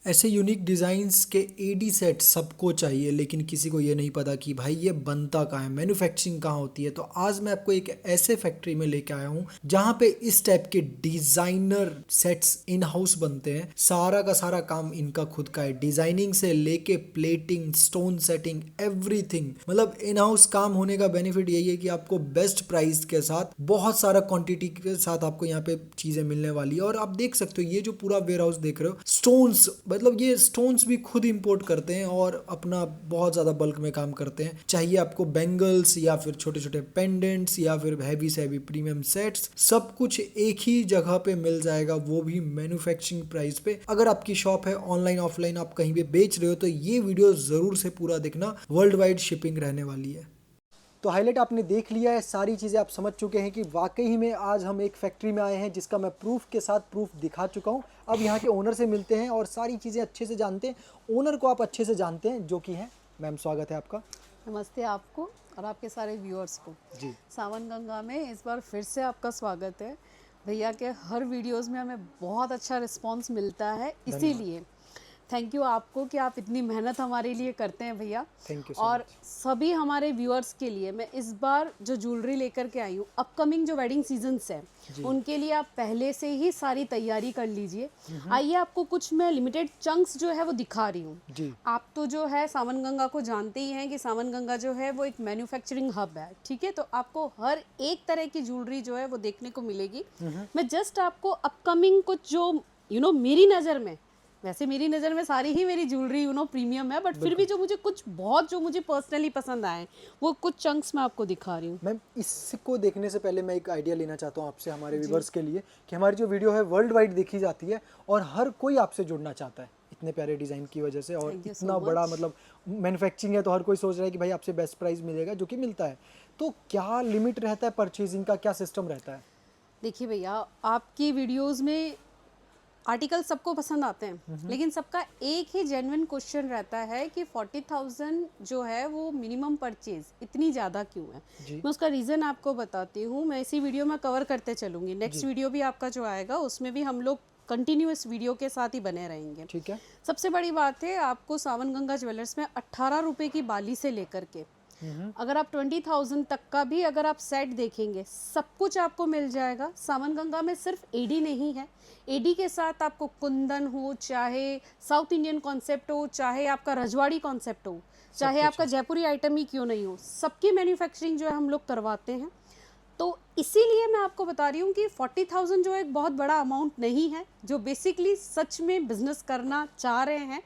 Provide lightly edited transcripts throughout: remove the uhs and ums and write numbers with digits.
ऐसे unique designs के AD set सबको चाहिए, लेकिन किसी को ये नहीं पता कि भाई ये बनता कहाँ है, मैन्युफैक्चरिंग कहाँ होती है। तो आज मैं आपको एक ऐसे फैक्ट्री में लेके आया हूँ जहाँ पे इस टाइप के डिज़ाइनर सेट्स इन हाउस बनते हैं। सारा का सारा काम इनका खुद का है, डिज़ाइनिंग से लेके प्लेटिंग, स्टोन सेटिंग, एवरीथिंग। मतलब इन हाउस काम होने का बेनिफिट यही है कि आपको बेस्ट प्राइस के साथ बहुत सारा क्वांटिटी के साथ आपको यहाँ पे चीज़ें मिलने वाली है। और आप देख सकते हो ये जो पूरा वेयर हाउस देख रहे हो, स्टोन्स, मतलब ये स्टोन्स भी खुद इंपोर्ट करते हैं और अपना बहुत ज़्यादा बल्क में काम करते हैं। चाहिए आपको बैंगल्स या फिर छोटे छोटे पेंडेंट्स या फिर हैवी से हैवी प्रीमियम सेट्स, सब कुछ एक ही जगह पे मिल जाएगा, वो भी मैन्युफैक्चरिंग प्राइस पे। अगर आपकी शॉप है, ऑनलाइन ऑफलाइन आप कहीं भी बेच रहे हो, तो ये वीडियो ज़रूर से पूरा देखना, वर्ल्ड वाइड शिपिंग रहने वाली है। तो हाईलाइट आपने देख लिया है, सारी चीज़ें आप समझ चुके हैं कि वाकई में आज हम एक फैक्ट्री में आए हैं जिसका मैं प्रूफ के साथ प्रूफ दिखा चुका हूं। अब यहाँ के ओनर से मिलते हैं और सारी चीज़ें अच्छे से जानते हैं। ओनर को आप अच्छे से जानते हैं, जो कि हैं मैम, स्वागत है आपका। नमस्ते आपको और आपके सारे व्यूअर्स को जी। सावन गंगा में इस बार फिर से आपका स्वागत है। भैया के हर वीडियोस में हमें बहुत अच्छा रिस्पांस मिलता है, इसीलिए थैंक यू आपको कि आप इतनी मेहनत हमारे लिए करते हैं भैया। Thank you. और सभी हमारे व्यूअर्स के लिए मैं इस बार जो ज्वेलरी लेकर के आई हूँ, अपकमिंग जो वेडिंग सीजन्स है उनके लिए आप पहले से ही सारी तैयारी कर लीजिए। आइए आपको कुछ मैं लिमिटेड चंक्स जो है वो दिखा रही हूँ। आप तो जो है सावन गंगा को जानते ही हैं कि सावन गंगा जो है वो एक मैन्युफैक्चरिंग हब है, ठीक है। तो आपको हर एक तरह की ज्वेलरी जो है वो देखने को मिलेगी। मैं जस्ट आपको अपकमिंग कुछ जो मेरी नज़र में, वैसे मेरी नज़र में सारी ही मेरी ज्वेलरी प्रीमियम है, बट फिर भी जो मुझे पर्सनली पसंद आए वो कुछ चंक्स मैं आपको दिखा रही हूँ। मैम, इसको देखने से पहले मैं एक आइडिया लेना चाहता हूँ आपसे, हमारे व्यूवर्स के लिए, कि हमारी जो वीडियो है वर्ल्ड वाइड देखी जाती है और हर कोई आपसे जुड़ना चाहता है इतने प्यारे डिज़ाइन की वजह से, और इतना बड़ा मतलब मैन्युफैक्चरिंग है, तो हर कोई सोच रहा है कि भाई आपसे बेस्ट प्राइस मिलेगा, जो कि मिलता है। तो क्या लिमिट रहता है परचेजिंग का, क्या सिस्टम रहता है? देखिए भैया, आपकी वीडियोज़ में आर्टिकल सबको पसंद आते हैं, लेकिन सबका एक ही जेन्युइन क्वेश्चन रहता है कि 40,000 जो है वो मिनिमम परचेज इतनी ज़्यादा क्यों है। मैं उसका रीज़न आपको बताती हूँ, मैं इसी वीडियो में कवर करते चलूँगी। नेक्स्ट वीडियो भी आपका जो आएगा उसमें भी हम लोग कंटिन्यूस वीडियो के साथ ही बने रहेंगे, ठीक है। सबसे बड़ी बात है, आपको सावन गंगा ज्वेलर्स में 18 रुपये की बाली से लेकर के अगर आप 20,000 तक का भी अगर आप सेट देखेंगे, सब कुछ आपको मिल जाएगा। सावन गंगा में सिर्फ एडी नहीं है, एडी के साथ आपको कुंदन हो, चाहे साउथ इंडियन कॉन्सेप्ट हो, चाहे आपका रजवाड़ी कॉन्सेप्ट हो, चाहे आपका जयपुरी आइटम ही क्यों नहीं हो, सबकी मैन्युफैक्चरिंग जो है हम लोग करवाते हैं। तो इसीलिए मैं आपको बता रही हूँ कि 40,000 जो एक बहुत बड़ा अमाउंट नहीं है, जो बेसिकली सच में बिजनेस करना चाह रहे हैं।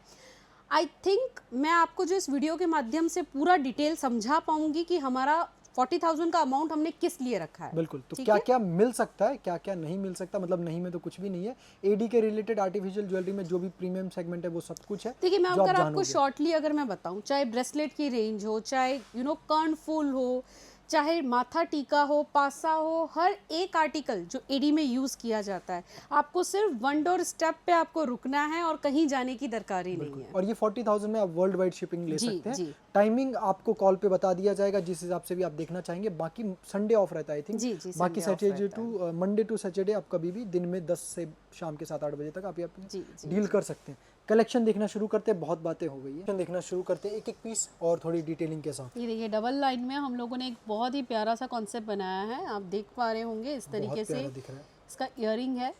आई थिंक मैं आपको जो इस वीडियो के माध्यम से पूरा डिटेल समझा पाऊंगी कि हमारा 40,000 का अमाउंट हमने किस लिए रखा है। बिल्कुल। तो क्या क्या मिल सकता है, क्या क्या नहीं मिल सकता? मतलब नहीं में तो कुछ भी नहीं है, एडी के रिलेटेड आर्टिफिशियल ज्वेलरी में जो भी प्रीमियम सेगमेंट है वो सब कुछ है। देखिए, मैं अगर आपको शॉर्टली अगर मैं बताऊं, चाहे ब्रेसलेट की रेंज हो, चाहे कर्णफुल हो, चाहे माथा टीका हो, पासा हो, हर एक आर्टिकल जो एडी में यूज़ किया जाता है, आपको सिर्फ वन डोर स्टेप पे आपको रुकना है और कहीं जाने की दरकार ही नहीं है। और ये 40,000 में आप वर्ल्ड वाइड शिपिंग ले सकते हैं। टाइमिंग आपको कॉल पे बता दिया जाएगा जिस हिसाब से भी आप देखना चाहेंगे। बाकी संडे ऑफ रहता है आई थिंक, बाकी Saturday to Monday to Saturday आप कभी भी दिन में 10 से शाम के 7-8 बजे तक आप डील कर सकते हैं। कलेक्शन देखना शुरू करते हैं, बहुत बातें हो गई है, देखना शुरू करते हैं एक एक पीस और थोड़ी डिटेलिंग के साथ। ये देखिए, डबल लाइन में हम लोगों ने एक बहुत ही प्यारा सा कॉन्सेप्ट बनाया है, आप देख पा रहे होंगे इस तरीके से दिख रहा है। इसका इयरिंग है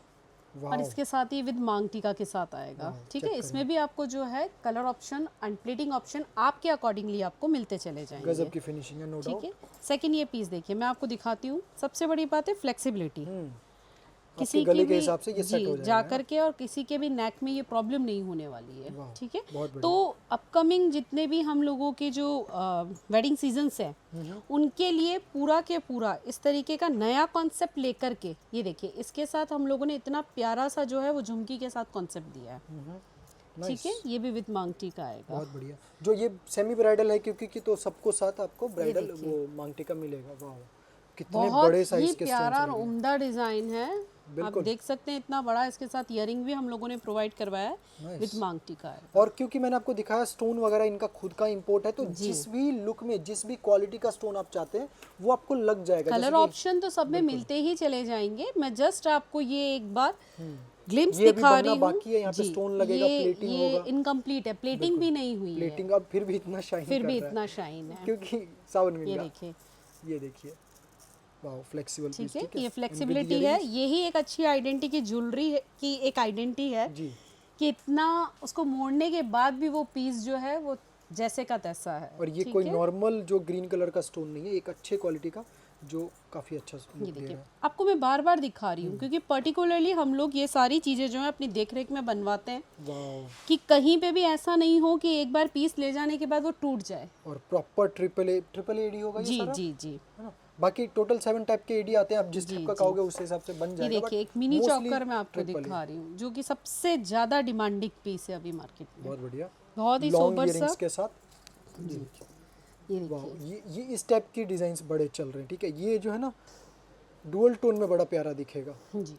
और इसके साथ ही विद मांग टीका के साथ आएगा, ठीक है। इसमें भी आपको जो है colour option and plating option आपके अकॉर्डिंगली आपको मिलते चले जाएंगे। गजब की फिनिशिंग है, नो डाउट। ठीक है। सेकंड ये पीस देखिए, मैं आपको दिखाती हूँ। सबसे बड़ी बात है फ्लेक्सिबिलिटी, किसी के भी हिसाब से ये सेट हो जाएगा जा करके, और किसी के भी नेक में ये प्रॉब्लम नहीं होने वाली है, ठीक है। तो अपकमिंग जितने भी हम लोगों के जो वेडिंग सीजन्स है उनके लिए पूरा के पूरा इस तरीके का नया कॉन्सेप्ट लेकर के, ये देखिए इसके साथ हम लोगों ने इतना प्यारा सा जो है वो झुमकी के साथ कॉन्सेप्ट दिया है, ठीक है। ये भी विद मांग टीका आएगा, बहुत बढ़िया। जो ये सेमी ब्राइडल है क्योंकि तो सबको साथ आपको ब्राइडल वो मांग टीका मिलेगा। वाह, कितने बड़े साइज के प्यारा और उम्दा डिजाइन है, आप देख सकते हैं इतना बड़ा। इसके साथ इयरिंग भी हम लोगों ने प्रोवाइड करवाया है, विद मांग टीका है। और क्योंकि मैंने आपको दिखाया स्टोन वगैरह इनका खुद का इंपोर्ट है, तो जिस भी लुक में जिस भी क्वालिटी का स्टोन आप चाहते हैं वो आपको लग जाएगा। कलर ऑप्शन तो सब में मिलते ही चले जाएंगे। मैं जस्ट आपको ये एक बार ग्लिम्स ये अभी दिखा बनना रही हूँ बाकी है, यहाँ पे जी। स्टोन लगेगा, प्लेटिंग ये होगा। इनकम्प्लीट है, प्लेटिंग भी नहीं हुई है, प्लेटिंग अब फिर भी इतना शाइन फिर कर भी रहा इतना है शाइन है। क्योंकि सावन ये गंगा। देखिए, ये देखिए, वाओ, फ्लेक्सिबल ठीक पीस, है, ठीक है। ये And with फ्लेक्सिबिलिटी है, earrings, यही एक अच्छी आइडेंटिटी की ज्वेलरी की एक आइडेंटिटी है जी। कि इतना उसको मोड़ने के बाद भी वो पीस जो है वो जैसे का तैसा है। और ये ठीक कोई है, नॉर्मल जो ग्रीन कलर का स्टोन नहीं है, एक अच्छे क्वालिटी का जो काफी अच्छा ये लुक दे देखिए, रहा है। आपको मैं बार बार दिखा रही हूँ क्योंकि पर्टिकुलरली हम लोग ये सारी चीज़ें जो है अपनी देख रेख में बनवाते हैं वाओ, कि कहीं पे भी ऐसा नहीं हो कि एक बार पीस ले जाने के बाद वो टूट जाए। और प्रॉपर ट्रिपल एडी होगा ये जी सारा, जी जी, है ना। बाकी टोटल 7 टाइप के एडी आते हैं, आप जिस जी, टाइप का जी। कहोगे उस हिसाब से बन ये जाएगा। देखिए, बट एक मिनी मोस्टली चॉकर मैं आपको ट्रिपल दिखा रही हूँ जो कि सबसे ज़्यादा डिमांडिंग पीस है अभी मार्केट में। बहुत बढ़िया, बहुत ही लॉन्ग सोबर इयरिंग्स सा। के साथ। जी, ये वाओ, देखिए, ये इस टाइप की डिजाइन्स बड़े चल रहे हैं, ठीक है। ये जो है ना डुअल टोन में बड़ा प्यारा दिखेगा। जी।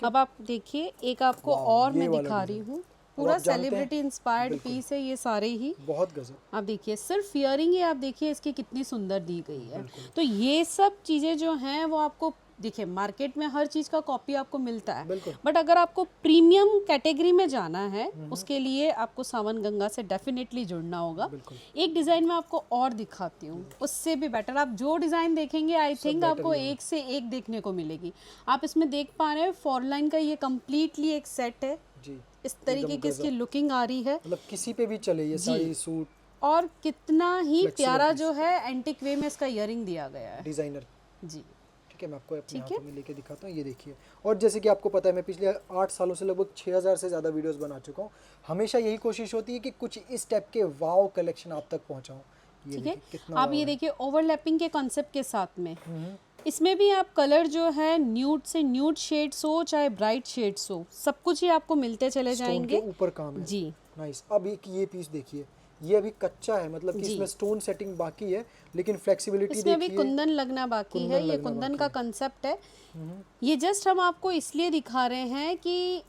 अब आप देखिए, एक आपको वाह, और ये मैं वाला दिखा डिजाइन। रही हूँ, अब पूरा आप जानते हैं, सेलिब्रिटी इंस्पायर्ड बिल्कुल। पीस है ये सारे ही। बहुत गजब। आप देखिए, सिर्फ इयरिंग ही आप देखिए इसकी कितनी सुंदर दी गई है। बिल्कुल। तो ये सब चीज़ें जो हैं वो आपको देखिए, मार्केट में हर चीज़ का कॉपी आपको मिलता है, बिल्कुल। बट अगर आपको प्रीमियम कैटेगरी में जाना है उसके लिए आपको सावन गंगा से डेफिनेटली जुड़ना होगा। बिल्कुल। एक डिज़ाइन मैं आपको और दिखाती हूँ, उससे भी बेटर। आप जो डिज़ाइन देखेंगे आई थिंक better आपको ही होगा। एक से एक देखने को मिलेगी। आप इसमें देख पा रहे हैं 4 लाइन का ये कम्प्लीटली एक सेट है, जी, इस तरीके एकदम की इसकी गजब। लुकिंग आ रही है मतलब किसी पे भी चले ये साड़ी सूट, और कितना ही Flexible प्यारा piece। जो है एंटिक वे में इसका इयरिंग दिया गया है। डिजाइनर, जी, ठीक है। मैं आपको अपने ठीक हाथों है। में लेके दिखाता हूँ, ये देखिए। और जैसे कि आपको पता है, मैं पिछले 8 सालों से लगभग 6000 से ज़्यादा वीडियोस बना चुका हूँ। हमेशा यही कोशिश होती है कि कुछ इस टाइप के वाव कलेक्शन आप तक पहुँचाऊँ। ये ठीक है, देखिए कितना आप wow ये है। देखिए ओवरलैपिंग के कॉन्सेप्ट के साथ में इसमें भी आप कलर जो है न्यूड से न्यूड शेड्स हो चाहे ब्राइट शेड्स हो, सब कुछ ही आपको मिलते चले स्टोन के जाएंगे। ऊपर काम है। जी, नाइस। अब ये पीस देखिए, ये अभी कच्चा है, मतलब कि जी। इसमें स्टोन सेटिंग बाकी है, लेकिन फ्लेक्सिबिलिटी इसमें अभी देखिए। कुंदन लगना बाकी कुंदन है, ये लगना कुंदन बाकी का है। कंसेप्ट है। ये जस्ट हम आपको इसलिए दिखा रहे हैं कि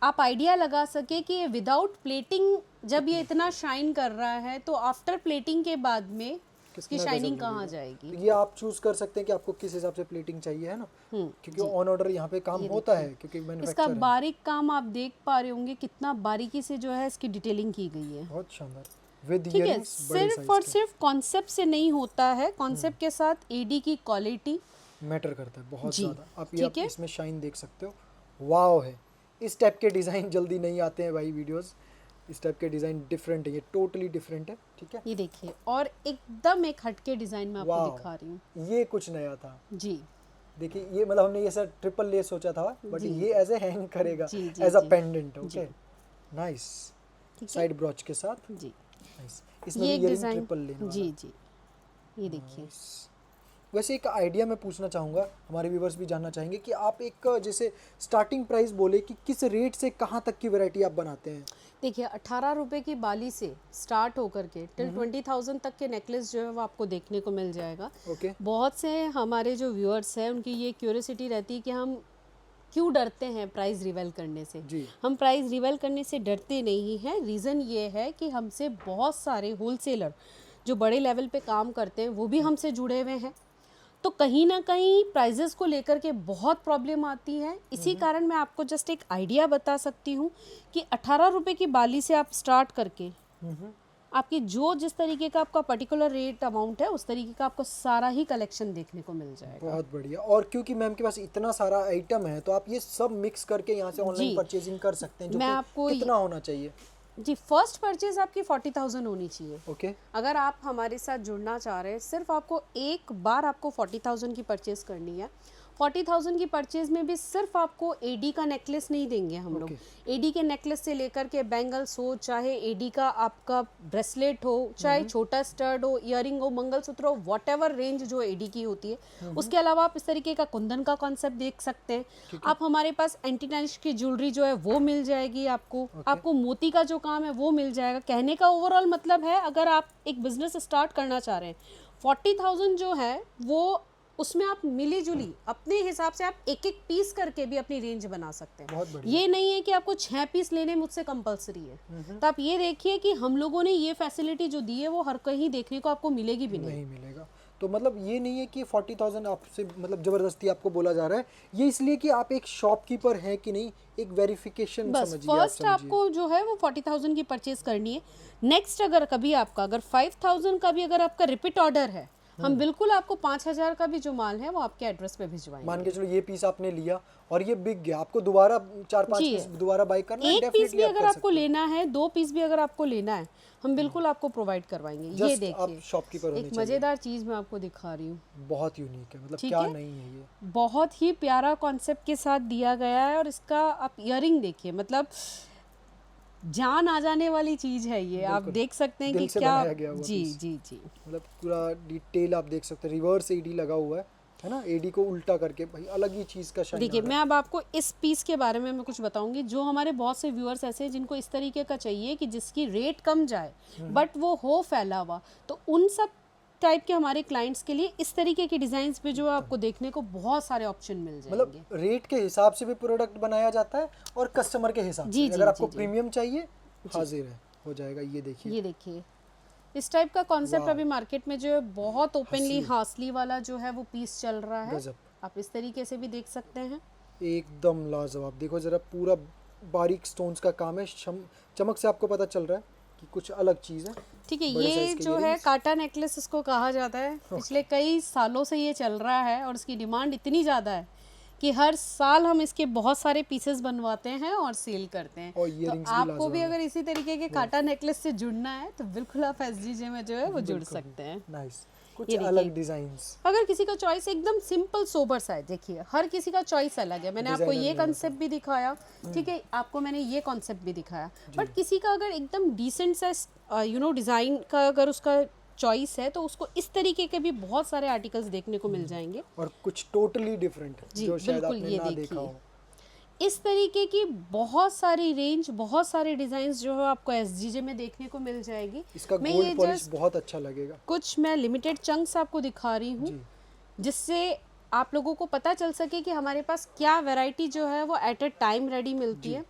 आप आइडिया लगा सके कि ये विदाउट प्लेटिंग जब ये इतना शाइन कर रहा है तो आफ्टर प्लेटिंग के बाद में इसकी कितना शाइनिंग गजब कहाँ लगेगा। जाएगी। तो ये आप चूज कर सकते हैं कि आपको किस हिसाब से प्लेटिंग चाहिए, है ना। क्योंकि ऑन ऑर्डर यहाँ पे काम होता है, क्योंकि इसका मैन्युफैक्चर है। बारीक काम आप देख पा रहे होंगे कितना बारीकी से जो है इसकी डिटेलिंग की गई है। बहुत शानदार, विद ठीक है, इयरिंग्स बड़े सिर्फ और साइज सिर्फ कॉन्सेप्ट से नहीं होता है, कॉन्सेप्ट के साथ एडी की क्वालिटी। के मैटर करता है बहुत जी, ज़्यादा। आप ठीक है। इसमें शाइन देख सकते हो, वाव है। इस टाइप के डिज़ाइन जल्दी नहीं आते हैं भाई वीडियोस। इस टाइप के डिज़ाइन डिफरेंट है, ये टोटली डिफरेंट है, ठीक है। ये देखिए, और एकदम एक हटके डिजाइन में आपको वाव, दिखा रही हूँ। ये कुछ नया था। जी, देखिए, ये मतलब हमने ये सर ट्रिपल ले सोचा था, बट जी। ये एज ए हैंग करेगा, जी, जी, एज अ जी। पेंडेंट। जी। Okay, nice. ठीक है। साइड ब्रॉच के साथ, जी, नाइस। इसमें ये भी एक इयरिंग डिजाइन। ट्रिपल लेने वाला। जी जी, ये देखिए। वैसे एक आइडिया मैं पूछना चाहूँगा, हमारे व्यूवर्स भी जानना चाहेंगे कि आप एक जैसे स्टार्टिंग प्राइस बोले कि किस रेट से कहाँ तक की वैरायटी आप बनाते हैं। देखिए, 18 रुपए की बाली से स्टार्ट होकर के टिल 20,000 तक के नेकलेस जो है वो आपको देखने को मिल जाएगा। ओके, बहुत से हमारे जो व्यूअर्स हैं उनकी ये क्यूरियोसिटी रहती है कि हम क्यों डरते हैं प्राइस रिवेल करने से। जी। हम प्राइस रिवेल करने से डरते नहीं हैं। रीज़न ये है कि हमसे बहुत सारे होलसेलर जो बड़े लेवल पे काम करते हैं वो भी हमसे जुड़े हुए हैं, तो कहीं ना कहीं प्राइजेस को लेकर के बहुत प्रॉब्लम आती है। इसी कारण मैं आपको जस्ट एक आइडिया बता सकती हूँ कि 18 रुपए की बाली से आप स्टार्ट करके आपकी जो जिस तरीके का आपका पर्टिकुलर रेट अमाउंट है उस तरीके का आपको सारा ही कलेक्शन देखने को मिल जाएगा। बहुत बढ़िया। और क्योंकि मैम के पास इतना सारा आइटम है, तो आप ये सब मिक्स करके यहाँ से ऑनलाइन जी। परचेजिंग कर सकते हैं, जो मैं कि आपको कितना होना चाहिए। जी, फर्स्ट परचेज आपकी 40,000 होनी चाहिए। ओके, अगर आप हमारे साथ जुड़ना चाह रहे हैं, सिर्फ आपको एक बार आपको 40,000 की परचेज करनी है। 40,000 की परचेज में भी सिर्फ आपको एडी का नेकलेस नहीं देंगे हम लोग। एडी के नेकलेस से लेकर के बैंगल्स हो, चाहे एडी का आपका ब्रेसलेट हो, चाहे छोटा स्टड हो, इयरिंग हो, मंगलसूत्र हो, व्हाटएवर रेंज जो एडी की होती है। उसके अलावा आप इस तरीके का कुंदन का कॉन्सेप्ट देख सकते हैं। आप हमारे पास एंटी टैनिश की ज्वेलरी जो है वो मिल जाएगी आपको। आपको मोती का जो काम है वो मिल जाएगा। कहने का ओवरऑल मतलब है, अगर आप एक बिजनेस स्टार्ट करना चाह रहे हैं, 40,000 जो है वो उसमें आप मिली जुली अपने हिसाब से आप एक एक पीस करके भी अपनी रेंज बना सकते हैं। बहुत बढ़िया। ये नहीं है कि आपको 6 पीस लेने मुझसे कंपलसरी है। तो आप ये देखिए कि हम लोगों ने ये फैसिलिटी जो दी है वो हर कहीं देखने को आपको मिलेगी भी नहीं। नहीं मिलेगा। तो मतलब ये नहीं है कि 40,000 आपसे मतलब ज़बरदस्ती आपको बोला जा रहा है, ये इसलिए कि आप एक शॉपकीपर हैं कि नहीं, एक वेरिफिकेशन बस समझिए, आप फर्स्ट समझिए। आपको जो है वो 40,000 की परचेज करनी है। नेक्स्ट अगर कभी आपका अगर 5,000 का भी अगर आपका रिपीट ऑर्डर है, हम बिल्कुल आपको 5,000 का भी जो माल है वो आपके एड्रेस पे भिजवाएंगे। मान के चलो ये पीस आपने लिया और ये बिक गया, आपको दोबारा 4-5 जी, पीस दोबारा बाई करना है, एक पीस डेफिनेटली भी आप अगर कर आपको सकते हैं। लेना है, 2 पीस भी अगर आपको लेना है, हम बिल्कुल आपको प्रोवाइड करवाएंगे। ये जस्ट आप देखिए शॉपकीपर होने एक चाहिए। मजेदार चीज मैं आपको दिखा रही हूँ, बहुत यूनिक है, मतलब ठीक क्या है? नहीं है ये। बहुत ही प्यारा कॉन्सेप्ट के साथ दिया गया है और इसका आप इयरिंग देखिए, मतलब जान आ जाने वाली चीज है ये। आप बिल्कुल, देख सकते हैं दिल कि से क्या। बनाया गया हुआ जी पीस। जी जी। मतलब पूरा डिटेल आप देख सकते हैं, रिवर्स एडी लगा हुआ है ना, एडी को उल्टा करके, भाई अलग ही चीज़ का शाइन देखिए आ मैं रहा अब आपको इस पीस के बारे में मैं कुछ बताऊंगी। जो हमारे बहुत से व्यूअर्स ऐसे हैं जिनको इस तरीके का चाहिए कि जिसकी रेट कम जाए बट वो हो फैला हुआ, तो उन सब टाइप के हमारे क्लाइंट्स के लिए इस तरीके के डिजाइन्स पे जो आपको देखने को बहुत सारे ऑप्शन मिल है। जाएंगे। मतलब रेट के हिसाब से भी प्रोडक्ट बनाया जाता है और कस्टमर के हिसाब जी, से, जी, अगर आपको जी, जी। प्रीमियम चाहिए हाजिर है, हो जाएगा। ये देखिए, ये देखिए इस टाइप का कॉन्सेप्ट वाह, अभी मार्केट में जो है बहुत ओपनली हंसली। हासली वाला जो है वो पीस चल रहा है। गजब, आप इस तरीके से भी देख सकते हैं। एकदम लाजवाब। देखो जरा, पूरा बारीक स्टोन्स का काम है, चमक से आपको पता चल रहा है कि कुछ अलग चीज़ है। ठीक है, बड़े ये साइज के जो है earrings। काटा नेकलेस इसको कहा जाता है। पिछले कई सालों से ये चल रहा है और इसकी डिमांड इतनी ज़्यादा है कि हर साल हम इसके बहुत सारे पीसेस बनवाते हैं और सेल करते हैं। और तो earrings भी आपको भी लाजवाब अगर इसी तरीके के काटा नेकलेस से जुड़ना है तो बिल्कुल आप एसजीजे में जो है वो जुड़ सकते हैं। नाइस, कुछ ये देखिए। अलग डिजाइन्स। अगर किसी का चॉइस एकदम सिंपल सोबर सा है, देखिए हर किसी का चॉइस अलग है। मैंने आपको Designer ये नहीं कॉन्सेप्ट भी दिखाया, ठीक है, आपको मैंने ये कॉन्सेप्ट भी दिखाया, बट किसी का अगर एकदम डिसेंट सा डिज़ाइन का अगर उसका चॉइस है तो उसको इस तरीके के भी बहुत सारे आर्टिकल्स देखने को मिल जाएंगे। और कुछ टोटली डिफरेंट जी, जो शायद बिल्कुल, आपने ये ना देखा देखिए। हो। इस तरीके की बहुत सारी रेंज, बहुत सारे डिज़ाइंस जो है आपको एसजीजे में देखने को मिल जाएगी। इसका मैं गोल्ड ये पॉलिश जस्ट बहुत अच्छा लगेगा कुछ मैं लिमिटेड चंक्स आपको दिखा रही हूँ जी। जिससे आप लोगों को पता चल सके कि हमारे पास क्या वैरायटी जो है वो एट अ टाइम रेडी मिलती है।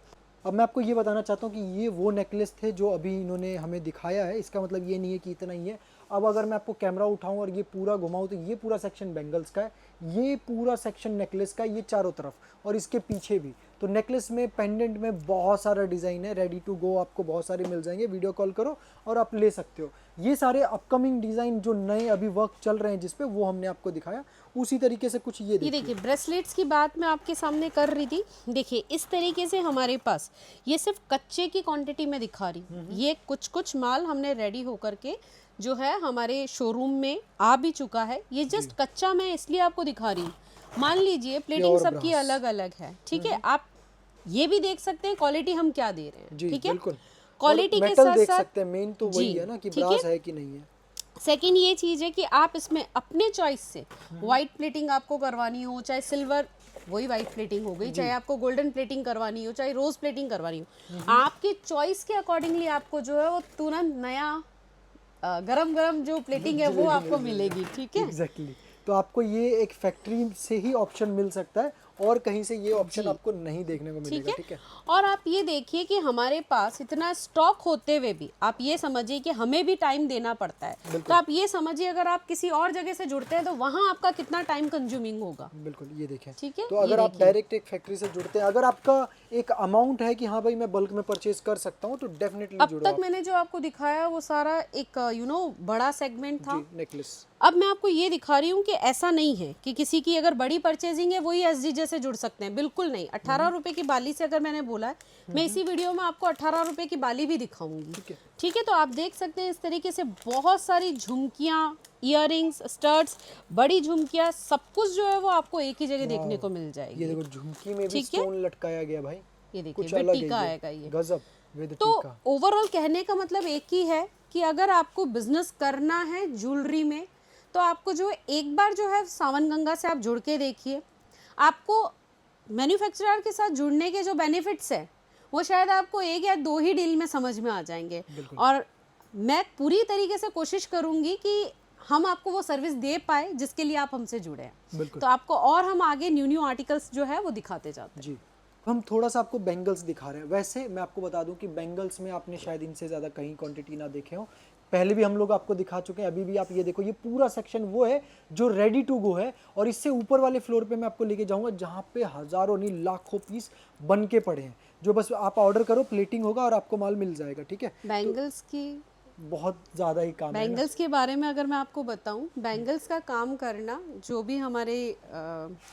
अब मैं आपको ये बताना चाहता हूँ कि ये वो नेकलेस थे जो अभी इन्होंने हमें दिखाया है। इसका मतलब ये नहीं है कि इतना ही है। अब अगर मैं आपको कैमरा उठाऊं और ये पूरा घुमाऊं तो ये पूरा सेक्शन बैंगल्स का है, ये पूरा सेक्शन नेकलेस का है, ये चारों तरफ और इसके पीछे भी। तो नेकलेस में, पेंडेंट में बहुत सारा डिज़ाइन है, रेडी टू गो आपको बहुत सारे मिल जाएंगे। वीडियो कॉल करो और आप ले सकते हो। ये सारे अपकमिंग डिज़ाइन जो नए अभी वर्क चल रहे हैं जिस पे, वो हमने आपको दिखाया। उसी तरीके से कुछ ये देखिए ब्रेसलेट्स की बात मैं आपके सामने कर रही थी। देखिए इस तरीके से हमारे पास ये सिर्फ कच्चे की क्वांटिटी में दिखा रही हूँ। ये कुछ कुछ माल हमने रेडी होकर के जो है हमारे शोरूम में आ भी चुका है। ये जस्ट कच्चा मैं इसलिए आपको दिखा रही हूँ। मान लीजिए प्लेटिंग सबकी अलग अलग है, ठीक है, आप ये भी देख सकते हैं क्वालिटी हम क्या दे रहे हैं, ठीक है, क्वालिटी के साथ देख साथ सकते हैं। मेन तो वही है ना कि ब्रास है कि नहीं है। सेकेंड ये चीज़ है कि आप इसमें अपने चॉइस से वाइट प्लेटिंग आपको करवानी हो, चाहे सिल्वर वही वाइट प्लेटिंग हो गई, चाहे आपको गोल्डन प्लेटिंग करवानी हो, चाहे रोज प्लेटिंग करवानी हो, आपके चॉइस के अकॉर्डिंगली आपको जो है वो तुरंत नया गरम गरम जो प्लेटिंग है वो आपको मिलेगी, ठीक है। एग्जैक्टली। तो आपको ये एक फैक्ट्री से ही ऑप्शन मिल सकता है और कहीं से ये ऑप्शन आपको नहीं देखने को मिलेगा, ठीक है। और आप ये देखिए कि हमारे पास इतना स्टॉक होते हुए भी आप ये समझिए कि हमें भी टाइम देना पड़ता है। तो आप ये समझिए अगर आप किसी और जगह से जुड़ते हैं तो वहाँ आपका कितना टाइम कंज्यूमिंग होगा। बिल्कुल, ये देखें, ठीक है। तो अगर आप डायरेक्ट एक फैक्ट्री से जुड़ते हैं, अगर आपका एक अमाउंट है कि हाँ भाई मैं बल्क में परचेज कर सकता हूँ, तो डेफिनेटली अब तक मैंने जो आपको दिखाया वो सारा एक बड़ा सेगमेंट था। नेकलेस। अब मैं आपको ये दिखा रही हूँ कि ऐसा नहीं है कि किसी की अगर बड़ी परचेजिंग है वही एसजीजे से जुड़ सकते हैं, बिल्कुल नहीं। 18 रुपए की बाली से अगर मैंने बोला है, मैं इसी वीडियो में आपको 18 रुपए की बाली भी दिखाऊंगी, ठीक है। तो आप देख सकते हैं इस तरीके से बहुत सारी झुमकियाँ, इयररिंग्स, स्टड्स, बड़ी झुमकियाँ, सब कुछ जो है वो आपको एक ही जगह देखने को मिल जाएगी। ये देखो झुमकी में भी स्टोन लटकाया गया भाई, ये देखिए कुछ अलग टीका आएगा ये। गजब विद तो टीका। ओवरऑल कहने का मतलब एक ही है कि अगर आपको बिजनेस करना है ज्वेलरी में तो आपको जो एक बार जो है सावन गंगा से आप जुड़ के देखिए। आपको मैन्युफैक्चरर के साथ जुड़ने के जो बेनिफिट्स है वो शायद आपको 1 या 2 ही डील में समझ में आ जाएंगे। और मैं पूरी तरीके से कोशिश करूंगी कि हम आपको वो सर्विस दे पाए जिसके लिए आप हमसे जुड़े हैं। तो आपको और हम आगे न्यू आर्टिकल्स जो है वो दिखाते जाते हैं। जी, हम थोड़ा सा आपको बैंगल्स दिखा रहे हैं। वैसे मैं आपको बता दूं कि बैंगल्स में आपने शायद इनसे ज़्यादा कहीं क्वांटिटी ना देखे हो, पहले भी हम लोग आपको दिखा चुके हैं, अभी भी आप ये देखो, ये पूरा सेक्शन वो है जो रेडी टू गो है। और इससे ऊपर वाले फ्लोर पे मैं आपको लेके जाऊंगा जहाँ पे हज़ारों नहीं लाखों पीस बन के पड़े हैं, जो बस आप ऑर्डर करो, प्लेटिंग होगा और आपको माल मिल जाएगा। ठीक है, बैंगल्स की बहुत ज़्यादा ही काम है ना। बैंगल्स के बारे में अगर मैं आपको बताऊं, बैंगल्स का काम करना जो भी हमारे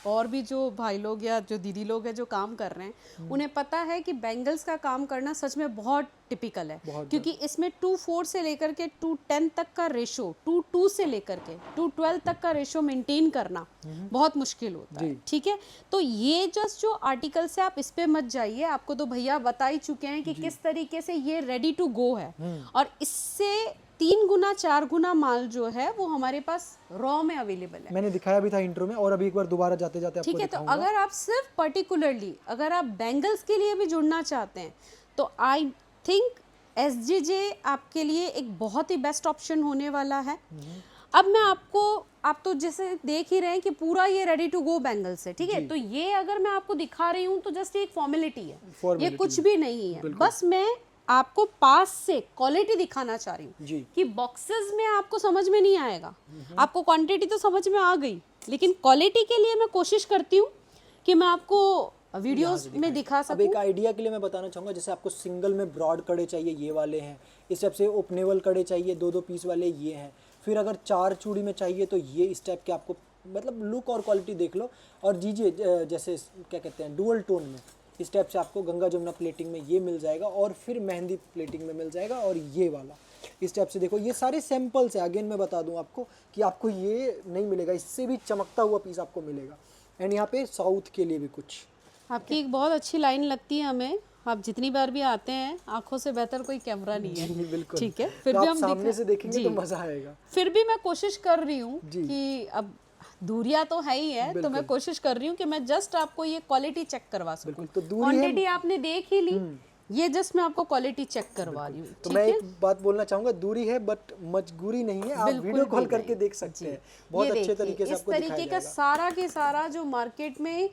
और भी जो भाई लोग या जो दीदी लोग हैं जो काम कर रहे हैं, उन्हें पता है कि बैंगल्स का काम करना सच में बहुत टिपिकल है, क्योंकि इसमें 2:4 से लेकर के 2:10 तक का रेशो, 2:2 से लेकर के 2:12 तक का रेशो मेंटेन करना बहुत मुश्किल होता है। ठीक है, तो ये जस्ट जो आर्टिकल से आप इस पे मत जाइए, आपको तो भैया बता ही चुके हैं कि किस तरीके से ये रेडी टू गो है, और इससे 3 गुना 4 गुना माल जो है वो हमारे पास रॉ में अवेलेबल है। मैंने दिखाया भी था इंट्रो में, और अभी एक बार दोबारा जाते जाते आपको ठीक है, तो दिखाऊंगा। अगर आप सिर्फ पर्टिकुलरली अगर आप बैंगल्स के लिए भी जुड़ना चाहते हैं तो आई थिंक SGJ आपके लिए एक बहुत ही बेस्ट ऑप्शन होने वाला है। अब मैं आपको, आप तो जैसे देख ही रहे हैं कि पूरा ये रेडी टू गो बैंगल्स है। ठीक है, तो ये अगर मैं आपको दिखा रही हूँ तो जस्ट एक फॉर्मेलिटी है, ये कुछ भी नहीं है। बस मैं आपको पास से क्वालिटी दिखाना चाह रही हूँ कि बॉक्सेस में आपको समझ में नहीं आएगा, आपको क्वांटिटी तो समझ में आ गई, लेकिन क्वालिटी के लिए मैं कोशिश करती हूँ कि मैं आपको वीडियोस में दिखा सकूं। अब एक आइडिया के लिए मैं बताना चाहूँगा, जैसे आपको सिंगल में ब्रॉड कड़े चाहिए, ये वाले हैं। इस टाइप से ओपनेबल कड़े चाहिए, 2-2 पीस वाले, ये हैं। फिर अगर 4 चूड़ी में चाहिए तो ये इस टाइप के आपको, मतलब लुक और क्वालिटी देख लो। और जैसे क्या कहते हैं, डुअल टोन में इस टाइप से आपको गंगा जमुना प्लेटिंग में ये मिल जाएगा, और फिर मेहंदी प्लेटिंग में मिल जाएगा, और ये वाला इस टाइप से। देखो ये सारे सैंपल्स हैं, अगेन मैं बता दूं आपको कि आपको ये नहीं मिलेगा, इससे भी चमकता हुआ पीस आपको मिलेगा। एंड यहाँ पे साउथ के लिए भी कुछ आपकी एक बहुत अच्छी लाइन लगती है हमें, आप जितनी बार भी आते हैं, आंखों से बेहतर कोई कैमरा नहीं है। बिल्कुल, ठीक है, फिर तो भी आप हम सामने से देखेंगे तो मजा आएगा। फिर भी मैं कोशिश कर रही हूँ कि अब दूरियां तो है ही है, तो मैं कोशिश कर रही हूँ कि मैं जस्ट आपको ये क्वालिटी चेक करवा सकूं। तो क्वांटिटी आपने देख ही ली, ये जस्ट मैं आपको क्वालिटी चेक करवा रही हूँ। तो मैं एक बात बोलना चाहूंगा, दूरी है बट मजबूरी नहीं है, आप वीडियो कॉल करके देख सकते हैं, बहुत अच्छे तरीके से आपको दिखाया जाएगा। इस तरीके का सारा के सारा जो मार्केट में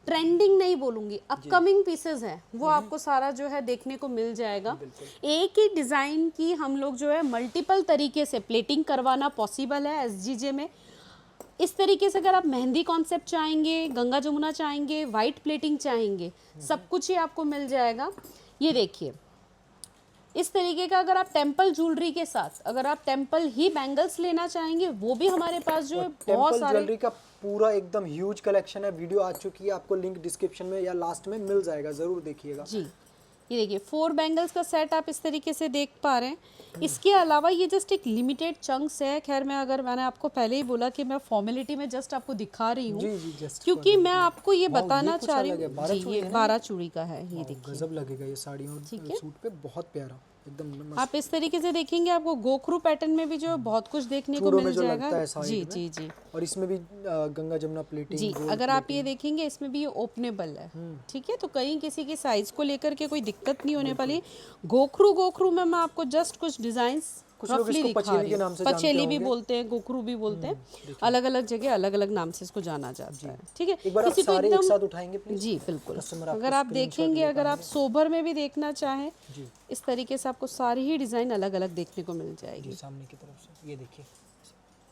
ट्रेंडिंग नहीं बोलूंगी, अपकमिंग पीसेस हैं, वो आपको सारा जो है देखने को मिल जाएगा। एक ही डिज़ाइन की हम लोग जो है मल्टीपल तरीके से प्लेटिंग करवाना पॉसिबल है SGJ में। इस तरीके से अगर आप मेहंदी कॉन्सेप्ट चाहेंगे, गंगा जमुना चाहेंगे, वाइट प्लेटिंग चाहेंगे, सब कुछ ही आपको मिल जाएगा। ये देखिए, इस तरीके का अगर आप टेम्पल ज्वेलरी के साथ, अगर आप टेम्पल ही बैंगल्स लेना चाहेंगे, वो भी हमारे पास जो है बहुत सारे ज्वेलरी का पूरा एकदम ह्यूज कलेक्शन है। वीडियो आ चुकी है, आपको लिंक डिस्क्रिप्शन में या लास्ट में मिल जाएगा, जरूर देखिएगा जी। ये देखिए 4 बैंगल्स का सेट आप इस तरीके से देख पा रहे हैं। इसके अलावा ये जस्ट एक लिमिटेड चंक्स है। खैर मैंने आपको पहले ही बोला कि मैं फॉर्मेलिटी में जस्ट आपको दिखा रही हूँ, क्योंकि मैं आपको ये बताना चाह रही हूँ। जी, ये 12 चूड़ी का है, ये देखिए गजब लगेगा ये साड़ी और सूट पे, बहुत प्यारा एकदम। आप इस तरीके से देखेंगे, आपको गोखरू पैटर्न में भी जो बहुत कुछ देखने को मिल जाएगा। जी जी जी, और इसमें भी गंगा जमुना प्लेटिंग जी। अगर आप ये देखेंगे, इसमें भी ये ओपनेबल है। ठीक है, तो कहीं किसी की साइज को लेकर के कोई दिक्कत नहीं होने वाली। गोखरू में मैं आपको जस्ट कुछ डिजाइंस रफली दिखा रही हूँ। पचेली भी बोलते हैं, गोखरू भी बोलते हैं, अलग अलग जगह अलग अलग नाम से इसको जाना जाता है। ठीक है, किसी को एकदम एक साथ उठाएंगे प्लीज। जी बिल्कुल। अगर आप देखेंगे, अगर आप सोबर में भी देखना चाहें, इस तरीके से आपको सारी ही डिजाइन अलग अलग देखने को मिल जाएगी। सामने की तरफ से ये देखिए,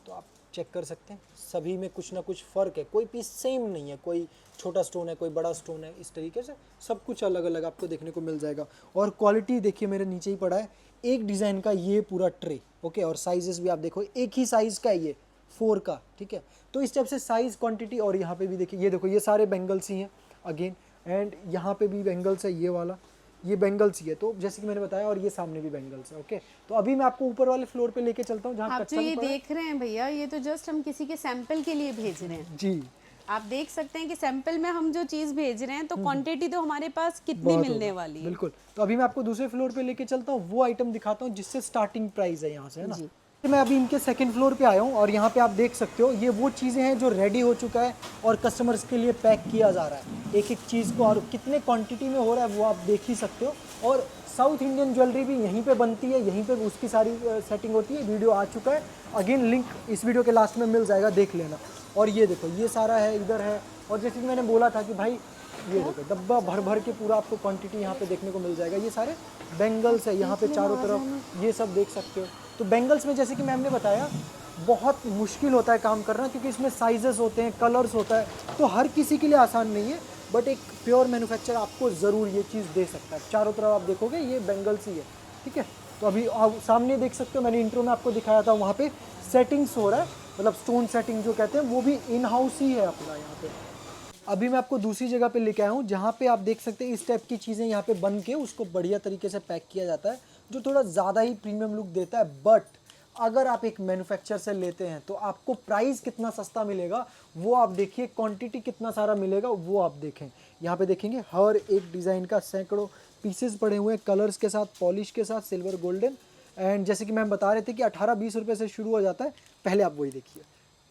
तो आप चेक कर सकते हैं, सभी में कुछ ना कुछ फ़र्क है, कोई पीस सेम नहीं है, कोई छोटा स्टोन है, कोई बड़ा स्टोन है, इस तरीके से सब कुछ अलग अलग आपको देखने को मिल जाएगा। और क्वालिटी देखिए, मेरे नीचे ही पड़ा है एक डिज़ाइन का ये पूरा ट्रे, ओके। और साइजेस भी आप देखो, एक ही साइज़ का है ये 4 का, ठीक है। तो इस टाइप से साइज़, क्वांटिटी, और यहाँ पे भी देखिए, ये देखो, ये सारे बैंगल्स ही हैं अगेन, एंड यहाँ पे भी बैंगल्स है, ये वाला ये बैंगल्स ही है। तो जैसे कि मैंने बताया, और ये सामने भी बैंगल्स है, ओके। तो अभी मैं आपको ऊपर वाले फ्लोर पे लेके चलता हूँ, जहाँ आप जो ये देख रहे हैं भैया, ये तो जस्ट हम किसी के सैंपल के लिए भेज रहे हैं। जी, आप देख सकते हैं कि सैंपल में हम जो चीज भेज रहे हैं, तो क्वांटिटी तो हमारे पास कितनी मिलने वाली है। बिल्कुल। तो अभी मैं आपको दूसरे फ्लोर पे लेके चलता हूँ, वो आइटम दिखाता हूँ जिससे स्टार्टिंग प्राइस है यहाँ से, है ना। मैं अभी इनके सेकंड फ्लोर पे आया हूँ, और यहाँ पे आप देख सकते हो, ये वो चीज़ें हैं जो रेडी हो चुका है और कस्टमर्स के लिए पैक किया जा रहा है एक एक चीज़ को, और कितने क्वांटिटी में हो रहा है वो आप देख ही सकते हो। और साउथ इंडियन ज्वेलरी भी यहीं पे बनती है, यहीं पे उसकी सारी सेटिंग होती है। वीडियो आ चुका है, अगेन लिंक इस वीडियो के लास्ट में मिल जाएगा, देख लेना। और ये देखो, ये सारा है, इधर है। और जैसे कि मैंने बोला था कि भाई ये देखो डब्बा भर भर के पूरा आपको क्वांटिटी यहाँ पे देखने को मिल जाएगा। ये सारे बैंगल्स है यहाँ पे चारों तरफ, ये सब देख सकते हो। तो बैंगल्स में जैसे कि मैम ने बताया बहुत मुश्किल होता है काम करना, क्योंकि इसमें साइजेस होते हैं, कलर्स होता है, तो हर किसी के लिए आसान नहीं है। बट एक प्योर मैन्युफैक्चरर आपको ज़रूर ये चीज़ दे सकता है। चारों तरफ आप देखोगे ये बैंगल्स ही है, ठीक है। तो अभी आप सामने देख सकते हो, मैंने इंट्रो में आपको दिखाया था, वहाँ पे सेटिंग्स हो रहा है, मतलब स्टोन सेटिंग जो कहते हैं वो भी इन हाउस ही है अपना यहाँ पे। अभी मैं आपको दूसरी जगह पे लेके आया हूँ जहाँ पे आप देख सकते हैं इस टाइप की चीज़ें यहाँ पे बन के उसको बढ़िया तरीके से पैक किया जाता है, जो थोड़ा ज़्यादा ही प्रीमियम लुक देता है। बट अगर आप एक मैन्युफैक्चरर से लेते हैं तो आपको प्राइस कितना सस्ता मिलेगा वो आप देखिए, क्वांटिटी कितना सारा मिलेगा वो आप देखें। यहाँ पे देखेंगे हर एक डिज़ाइन का सैकड़ों पीसेस पड़े हुए हैं, कलर्स के साथ, पॉलिश के साथ, सिल्वर गोल्डन। एंड जैसे कि मैम बता रहे थे कि 18-20 रुपये से शुरू हो जाता है, पहले आप वही देखिए।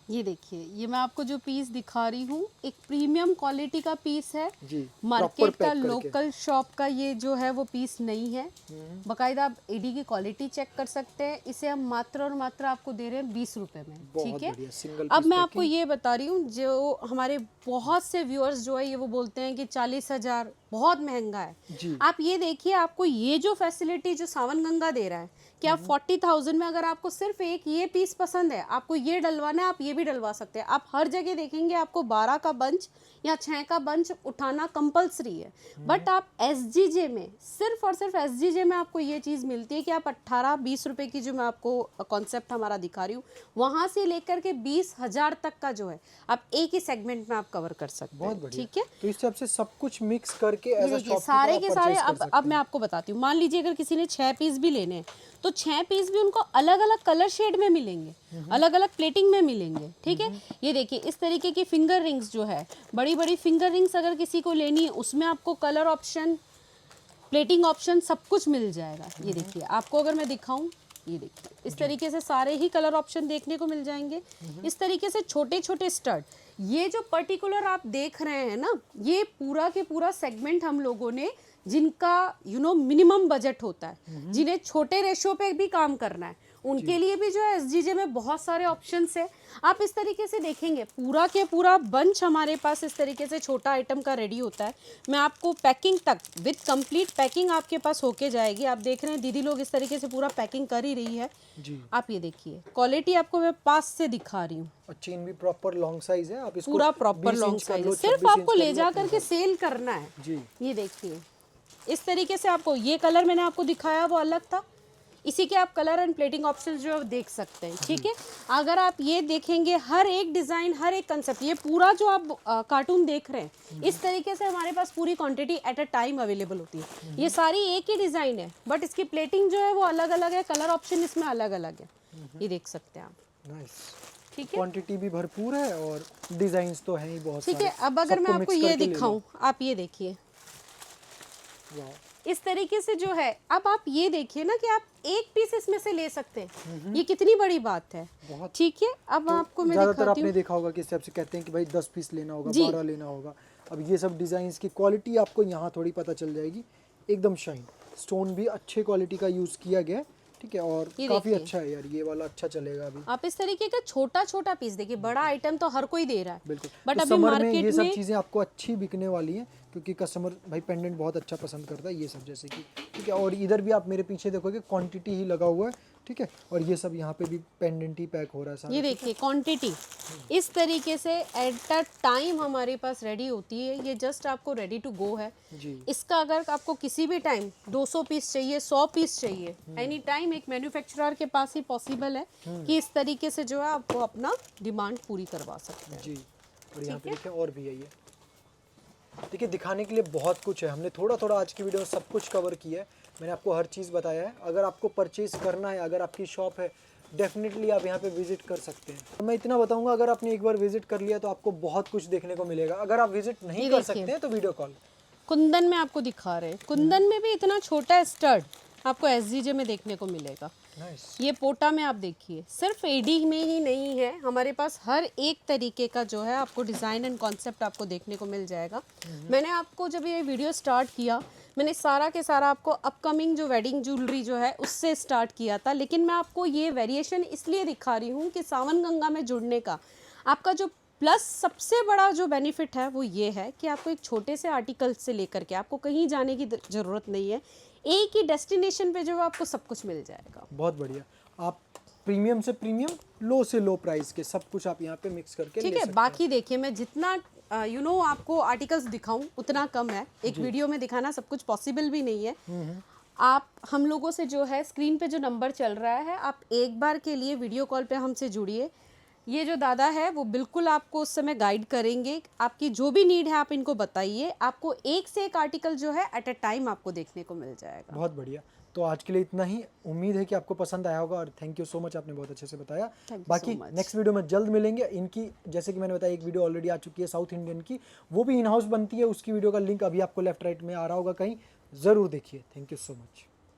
ये देखिए, ये मैं आपको जो पीस दिखा रही हूँ एक प्रीमियम क्वालिटी का पीस है जी, मार्केट का, लोकल शॉप का ये जो है वो पीस नहीं है। बाकायदा आप एडी की क्वालिटी चेक कर सकते हैं। इसे हम मात्र और मात्र आपको दे रहे हैं 20 रुपए में, ठीक है। अब मैं आपको ये बता रही हूँ, जो हमारे बहुत से व्यूअर्स जो है ये वो बोलते हैं कि 40,000 बहुत महंगा है। आप ये देखिए, आपको ये जो फैसिलिटी जो सावन गंगा दे रहा है कि आप 40,000 में अगर आपको सिर्फ एक ये पीस पसंद है, आपको ये डलवाना है, आप ये भी डलवा सकते हैं। आप हर जगह देखेंगे आपको 12 का बंच या 6 का बंच उठाना कंपलसरी है। बट आप SGJ में, सिर्फ और सिर्फ SGJ में आपको ये चीज़ मिलती है कि आप 18-20 रुपए की, जो मैं आपको कॉन्सेप्ट हमारा दिखा रही हूँ, वहाँ से लेकर के 20,000 तक का जो है आप एक ही सेगमेंट में आप कवर कर सकते हैं, ठीक है। तो इस हिसाब से सब कुछ मिक्स करके सारे के सारे अब मैं आपको बताती हूँ। मान लीजिए अगर किसी ने 6 पीस भी लेने हैं तो 6 पीस भी उनको अलग अलग कलर शेड में मिलेंगे, अलग अलग प्लेटिंग में मिलेंगे, ठीक है। ये देखिए इस तरीके की फिंगर रिंग्स जो है, बड़ी बड़ी फिंगर रिंग्स अगर किसी को लेनी है उसमें आपको कलर ऑप्शन, प्लेटिंग ऑप्शन सब कुछ मिल जाएगा। ये देखिए, आपको अगर मैं दिखाऊं, ये देखिए इस तरीके से सारे ही कलर ऑप्शन देखने को मिल जाएंगे। इस तरीके से छोटे छोटे स्टड, ये जो पर्टिकुलर आप देख रहे हैं ना, ये पूरा के पूरा सेगमेंट हम लोगों ने, जिनका मिनिमम बजट होता है, जिन्हें छोटे रेशो पे भी काम करना है, उनके लिए भी जो है SGJ में बहुत सारे ऑप्शंस है। आप इस तरीके से देखेंगे पूरा के पूरा बंच हमारे पास इस तरीके से छोटा आइटम का रेडी होता है। मैं आपको पैकिंग तक विद कंप्लीट पैकिंग आपके पास होके जाएगी। आप देख रहे हैं दीदी लोग इस तरीके से पूरा पैकिंग कर ही रही है जी। आप ये देखिए, क्वालिटी आपको मैं पास से दिखा रही हूँ। और चेन भी प्रॉपर लॉन्ग साइज है, आप इसको पूरा प्रॉपर लॉन्ग साइज है, सिर्फ आपको ले जा करके सेल करना है जी। ये देखिए इस तरीके से आपको, ये कलर मैंने आपको दिखाया वो अलग था, इसी के आप कलर एंड प्लेटिंग ऑप्शंस जो देख सकते हैं, ठीक है। अगर आप ये देखेंगे हर एक डिज़ाइन, हर एक कंसेप्ट, ये पूरा जो आप कार्टून देख रहे हैं, इस तरीके से हमारे पास पूरी quantity at a time available होती है। ये सारी एक ही डिज़ाइन है बट इसकी प्लेटिंग जो है वो अलग अलग है, कलर ऑप्शन इसमें अलग अलग है, ये देख सकते हैं आप। नाइस, ठीक है, क्वांटिटी भी भरपूर है और डिजाइन्स तो हैं ही बहुत ठीक है। अब अगर मैं आपको ये दिखाऊं, आप ये देखिए इस तरीके से जो है, अब आप ये देखिए ना कि आप एक पीस इसमें से ले सकते हैं, ये कितनी बड़ी बात है, ठीक है। अब तो आपको मैं ज्यादातर दिखाती आपने हूँ, देखा होगा कि इस हिसाब से कहते हैं कि भाई 10 पीस लेना होगा, 12 लेना होगा। अब ये सब डिजाइन्स की क्वालिटी आपको यहाँ थोड़ी पता चल जाएगी, एकदम शाइन, स्टोन भी अच्छे क्वालिटी का यूज किया गया है, ठीक है। और काफी अच्छा है यार, ये वाला अच्छा चलेगा अभी। आप इस तरीके का छोटा छोटा पीस देखिए, बड़ा आइटम तो हर कोई दे रहा है बिल्कुल, बट तो अभी समर में मार्केट ये सब में चीज़ें आपको अच्छी बिकने वाली हैं, क्योंकि कस्टमर भाई पेंडेंट बहुत अच्छा पसंद करता है ये सब, जैसे कि ठीक है। और इधर भी आप मेरे पीछे देखोगे क्वांटिटी ही लगा हुआ है, ठीक है। और ये सब यहाँ पे भी पेंडेंट ही पैक हो रहा है सारा। ये देखिए क्वांटिटी इस तरीके से एट अ टाइम हमारे पास रेडी होती है। ये जस्ट आपको रेडी टू गो है जी। इसका अगर आपको किसी भी टाइम 200 पीस चाहिए, 100 पीस चाहिए, एनी टाइम एक मैन्युफैक्चरर के पास ही पॉसिबल है कि इस तरीके से जो है आपको अपना डिमांड पूरी करवा सकते हैं जी। और यहाँ पे देखिए और भी है, ये देखिए दिखाने के लिए बहुत कुछ है। हमने थोड़ा थोड़ा आज की वीडियो में सब कुछ कवर किया है, मैंने आपको हर चीज़ बताया है। अगर आपको परचेज़ करना है, अगर आपकी शॉप है, डेफिनेटली आप यहाँ पे विजिट कर सकते हैं। मैं इतना बताऊंगा, अगर आपने एक बार विजिट कर लिया तो आपको बहुत कुछ देखने को मिलेगा। अगर आप विजिट नहीं कर सकते हैं तो वीडियो कॉल। कुंदन में आपको दिखा रहे हैं, कुंदन में भी इतना छोटा स्टड आपको SGJ में देखने को मिलेगा। ये पोटा में आप देखिए, सिर्फ एडी में ही नहीं है, हमारे पास हर एक तरीके का जो है आपको डिज़ाइन एंड कॉन्सेप्ट आपको देखने को मिल जाएगा। मैंने आपको जब ये वीडियो स्टार्ट किया, मैंने सारा के सारा आपको अपकमिंग जो वेडिंग ज्वेलरी जो है उससे स्टार्ट किया था, लेकिन मैं आपको ये वेरिएशन इसलिए दिखा रही हूँ कि सावन गंगा में जुड़ने का आपका जो प्लस सबसे बड़ा जो बेनिफिट है वो ये है कि आपको एक छोटे से आर्टिकल से लेकर के आपको कहीं जाने की ज़रूरत नहीं है, एक ही डेस्टिनेशन पे जो है आपको सब कुछ मिल जाएगा। बहुत बढ़िया। आप प्रीमियम से प्रीमियम, लो से लो प्राइस के सब कुछ आप यहाँ पे मिक्स करके ठीक ले है। सकते बाकी देखिए, मैं जितना आपको आर्टिकल्स दिखाऊं उतना कम है, एक वीडियो में दिखाना सब कुछ पॉसिबल भी नहीं है। आप हम लोगों से जो है स्क्रीन पे जो नंबर चल रहा है, आप एक बार के लिए वीडियो कॉल पे हमसे जुड़िए। ये जो दादा है वो बिल्कुल आपको उस समय गाइड करेंगे, आपकी जो भी नीड है आप इनको बताइए, आपको एक से एक आर्टिकल जो है एट अ टाइम आपको देखने को मिल जाएगा। बहुत बढ़िया। तो आज के लिए इतना ही, उम्मीद है कि आपको पसंद आया होगा और थैंक यू सो मच, आपने बहुत अच्छे से बताया। Thank you बाकी so much. नेक्स्ट वीडियो में जल्द मिलेंगे। इनकी जैसे कि मैंने बताया एक वीडियो ऑलरेडी आ चुकी है साउथ इंडियन की, वो भी इन हाउस बनती है, उसकी वीडियो का लिंक अभी आपको लेफ्ट राइट में आ रहा होगा कहीं, ज़रूर देखिए। Thank you so much.